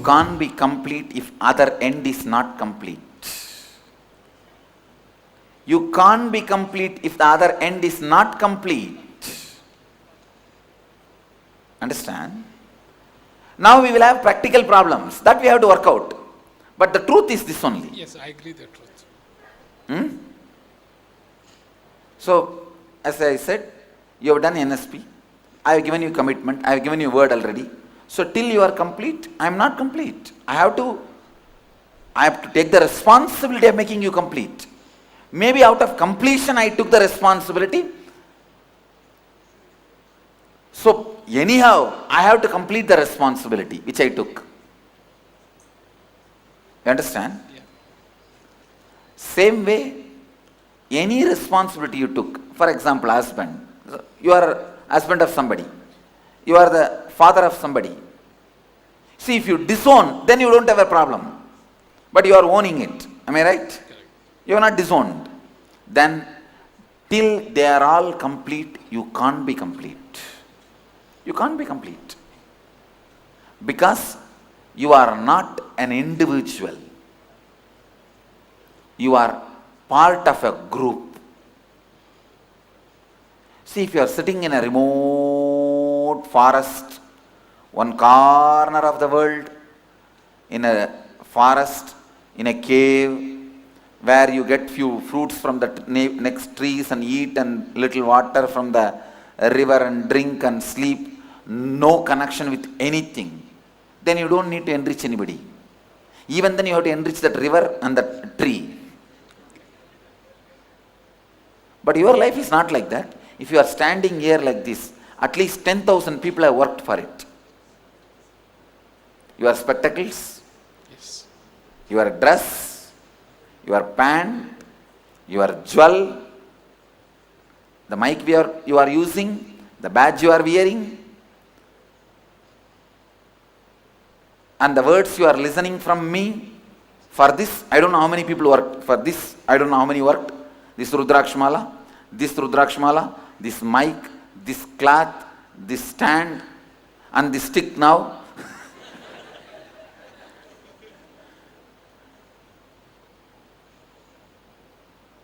can't be complete if other end is not complete. You can't be complete if the other end is not complete. Understand? Now we will have practical problems that we have to work out. But the truth is this only. Yes, I agree the truth. So, as I said, you have done NSP. I have given you commitment. I have given you word already. So till you are complete, I am not complete. I have to take the responsibility of making you complete. Maybe out of completion I took the responsibility. So anyhow, I have to complete the responsibility which I took. You understand? Yeah. Same way, any responsibility you took, for example, husband, you are husband of somebody, you are the father of somebody. See, if you disown, then you don't have a problem. But you are owning it. Am I right? Correct. You are not disowned. Then, till they are all complete, you can't be complete. You can't be complete. Because you are not an individual. You are part of a group. See, if you are sitting in a remote forest, one corner of the world, in a forest, in a cave, where you get few fruits from the next trees and eat and little water from the river and drink and sleep, no connection with anything, then you don't need to enrich anybody. Even then you have to enrich that river and that tree. But your life is not like that. If you are standing here like this, at least 10,000 people have worked for it. Your spectacles, Yes. your dress, your pant, your jewel, the mic you are using, the badge you are wearing, and the words you are listening from me. For this, I don't know how many people worked. For this, I don't know how many worked. This Rudrakshmala, this mic, this cloth, this stand, and this stick now.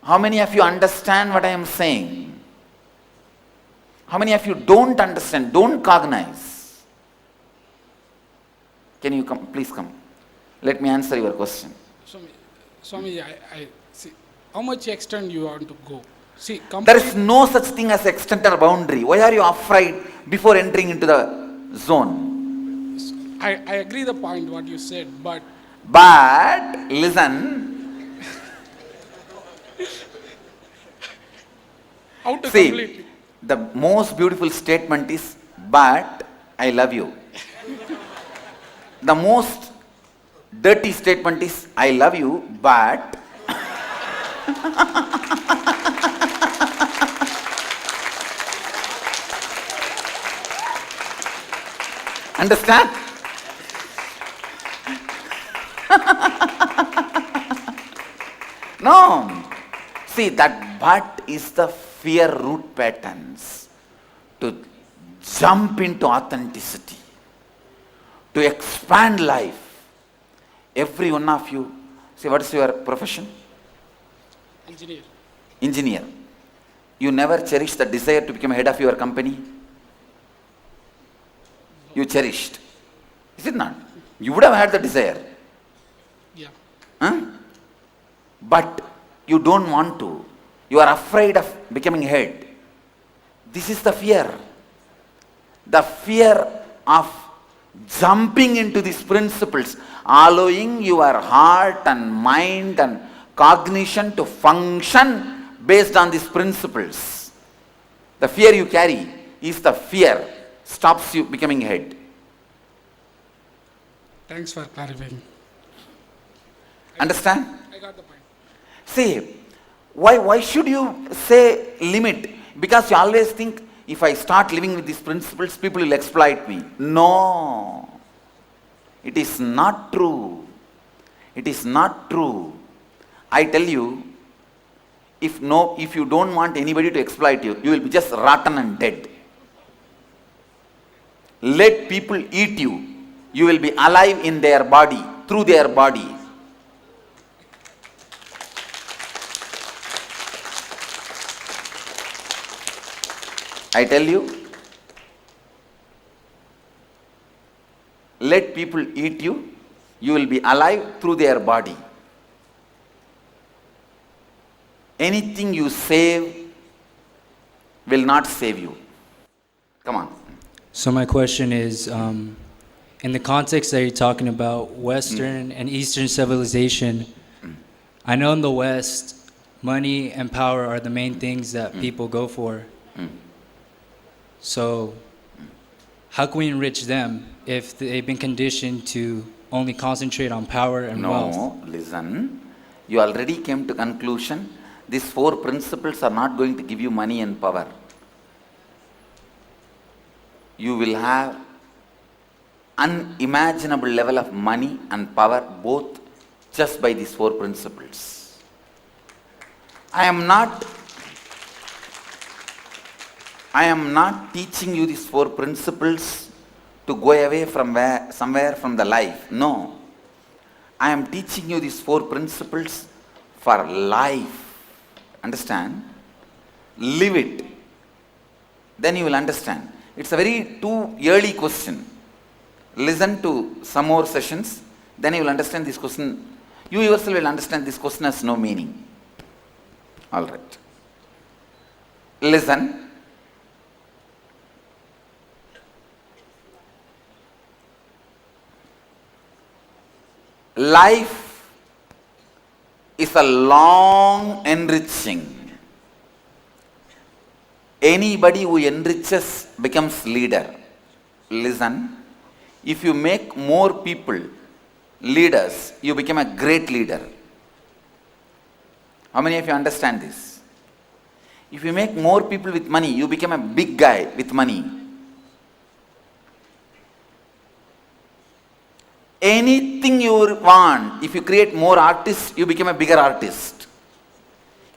How many of you understand what I am saying? How many of you don't understand, don't cognize? Can you come? Please come. Let me answer your question. Swami, I see. How much extent you want to go? See, There is no such thing as extent or boundary. Why are you afraid before entering into the zone? I agree the point what you said, but But listen. how to See, completely? the most beautiful statement is, but I love you. The most dirty statement is, I love you, but understand? No. See, that but is the fear root patterns to jump into authenticity, to expand life. Every one of you, see, what is your profession? Engineer. Engineer. You never cherish the desire to become head of your company? You cherished. Is it not? You would have had the desire. Yeah. Huh? But you don't want to. You are afraid of becoming head. This is the fear. The fear of jumping into these principles, allowing your heart and mind and cognition to function based on these principles. The fear you carry is the fear stops you becoming head. Thanks for clarifying. Understand? I got the point. See, why should you say limit? Because you always think, if I start living with these principles, people will exploit me. No. It is not true. It is not true. I tell you, if you don't want anybody to exploit you, you will be just rotten and dead. Let people eat you. You will be alive in their body, through their body. I tell you, let people eat you, you will be alive through their body. Anything you save will not save you. Come on. So my question is, in the context that you're talking about Western and Eastern civilization, I know in the West, money and power are the main things that people go for. So how can we enrich them if they've been conditioned to only concentrate on power and wealth? No, listen. You already came to conclusion. These 4 principles are not going to give you money and power. You will have unimaginable level of money and power both just by these 4 principles. I am not teaching you these 4 principles to go away from somewhere from the life. No. I am teaching you these 4 principles for life. Understand? Live it. Then you will understand. It's a very too early question. Listen to some more sessions, then you will understand this question. You yourself will understand this question has no meaning. All right. Listen. Life is a long enriching. Anybody who enriches becomes leader. Listen. If you make more people leaders, you become a great leader. How many of you understand this? If you make more people with money, you become a big guy with money. Anything you want, if you create more artists, you become a bigger artist.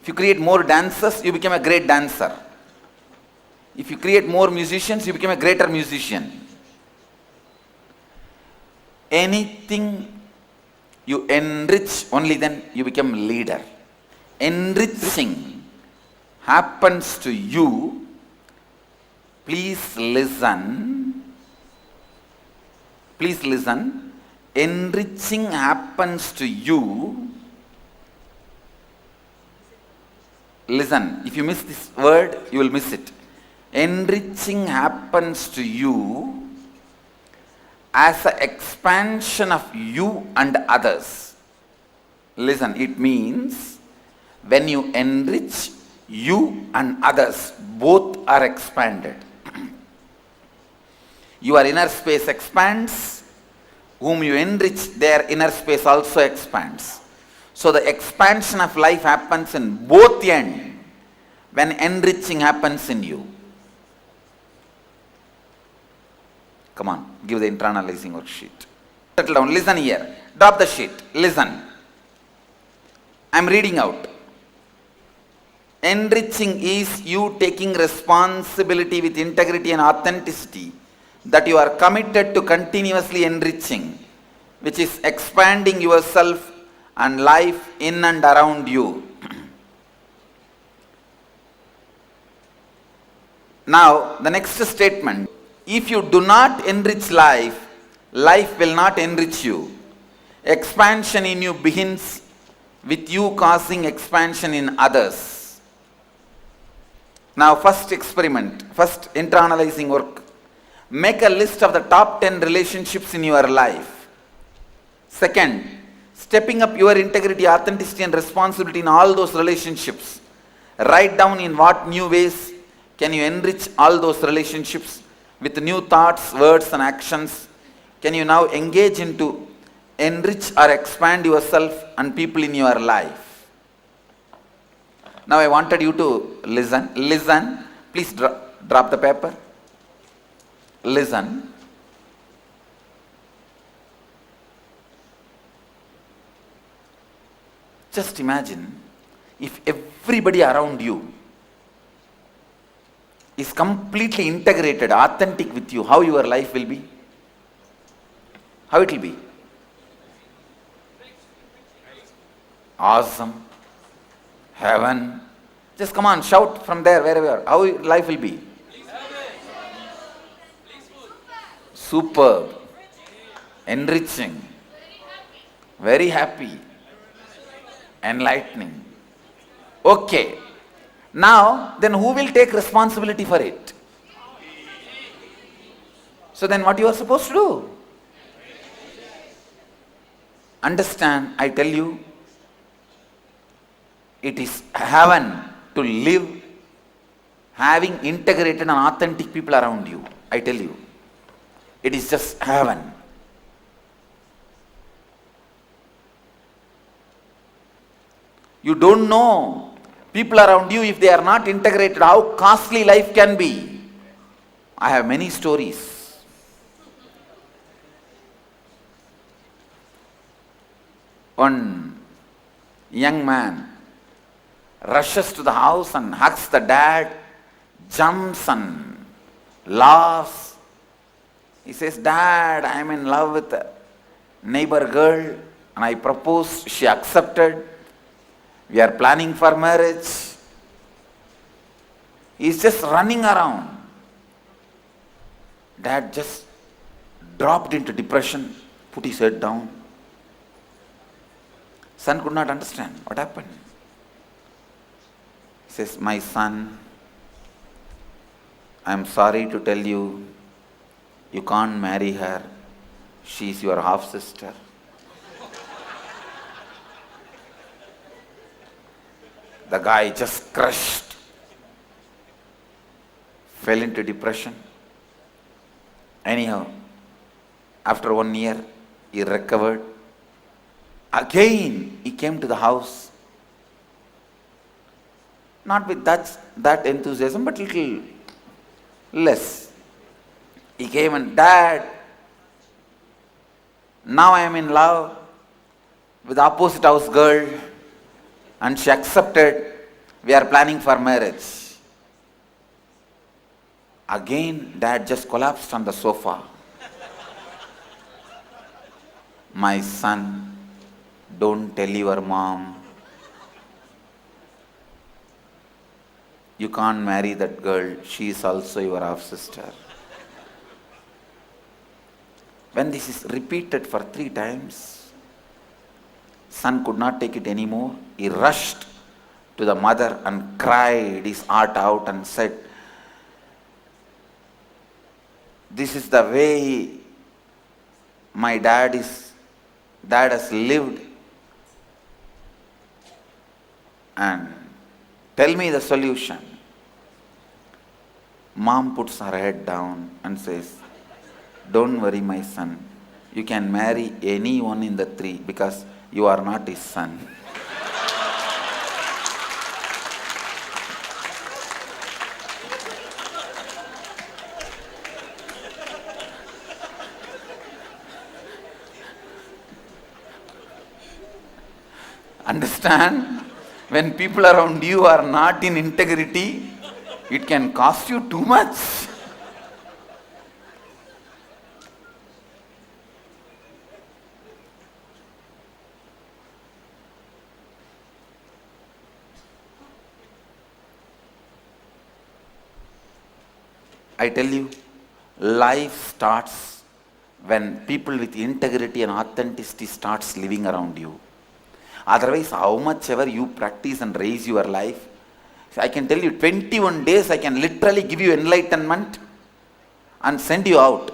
If you create more dancers, you become a great dancer. If you create more musicians, you become a greater musician. Anything you enrich, only then you become leader. Enriching happens to you. Please listen. Please listen. Enriching happens to you. Listen. If you miss this word, you will miss it. Enriching happens to you as an expansion of you and others. Listen, it means when you enrich, you and others both are expanded. Your inner space expands, whom you enrich, their inner space also expands. So the expansion of life happens in both ends when enriching happens in you. Come on, give the internalizing worksheet. Settle down, listen here. Drop the sheet, listen. I am reading out. Enriching is you taking responsibility with integrity and authenticity that you are committed to continuously enriching, which is expanding yourself and life in and around you. Now, the next statement. If you do not enrich life, life will not enrich you. Expansion in you begins with you causing expansion in others. Now, first experiment, first internalizing work. Make a list of the top 10 relationships in your life. Second, stepping up your integrity, authenticity and responsibility in all those relationships. Write down in what new ways can you enrich all those relationships with new thoughts, words and actions. Can you now engage into enrich or expand yourself and people in your life? Now I wanted you to listen. Listen. Please drop the paper. Listen. Just imagine if everybody around you is completely integrated, authentic with you, how your life will be. How it will be? Awesome. Heaven. Just come on, shout from there, wherever you are. How life will be? Superb. Enriching. Very happy. Enlightening. Okay. Now, then who will take responsibility for it? So then what you are supposed to do? Understand, I tell you, it is heaven to live having integrated and authentic people around you. I tell you. It is just heaven. You don't know people around you, if they are not integrated, how costly life can be. I have many stories. One young man rushes to the house and hugs the dad, jumps and laughs. He says, "Dad, I am in love with a neighbor girl and I proposed, she accepted. We are planning for marriage." He's just running around. Dad just dropped into depression, put his head down. Son could not understand what happened. He says, "My son, I am sorry to tell you, you can't marry her. She is your half sister." The guy just crushed, fell into depression. Anyhow, after 1 year, he recovered. Again, he came to the house. Not with that enthusiasm, but little less. He came and, "Dad, now I am in love with the opposite house girl and she accepted. We are planning for marriage." Again, Dad just collapsed on the sofa. "My son, don't tell your mom. You can't marry that girl. She is also your half sister." When this is repeated for 3 times, son could not take it anymore. He rushed to the mother and cried his heart out and said, "This is the way my dad has lived, and tell me the solution." Mom puts her head down and says, "Don't worry, my son. You can marry anyone in the 3 because you are not his son." Understand? When people around you are not in integrity, it can cost you too much. I tell you, life starts when people with integrity and authenticity starts living around you. Otherwise, how much ever you practice and raise your life, I can tell you 21 days I can literally give you enlightenment and send you out.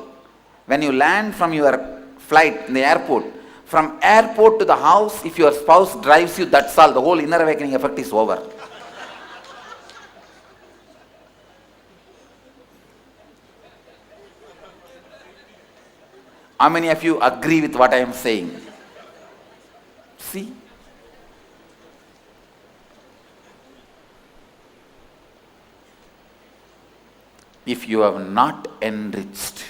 When you land from your flight in the airport, from airport to the house, if your spouse drives you, that's all. The whole inner awakening effect is over. How many of you agree with what I am saying? See? If you have not enriched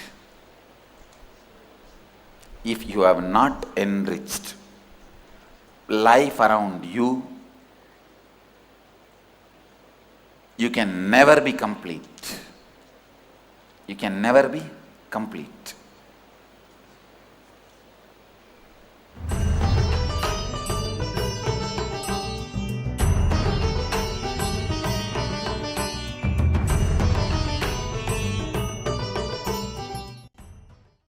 life around you, you can never be complete. You can never be complete.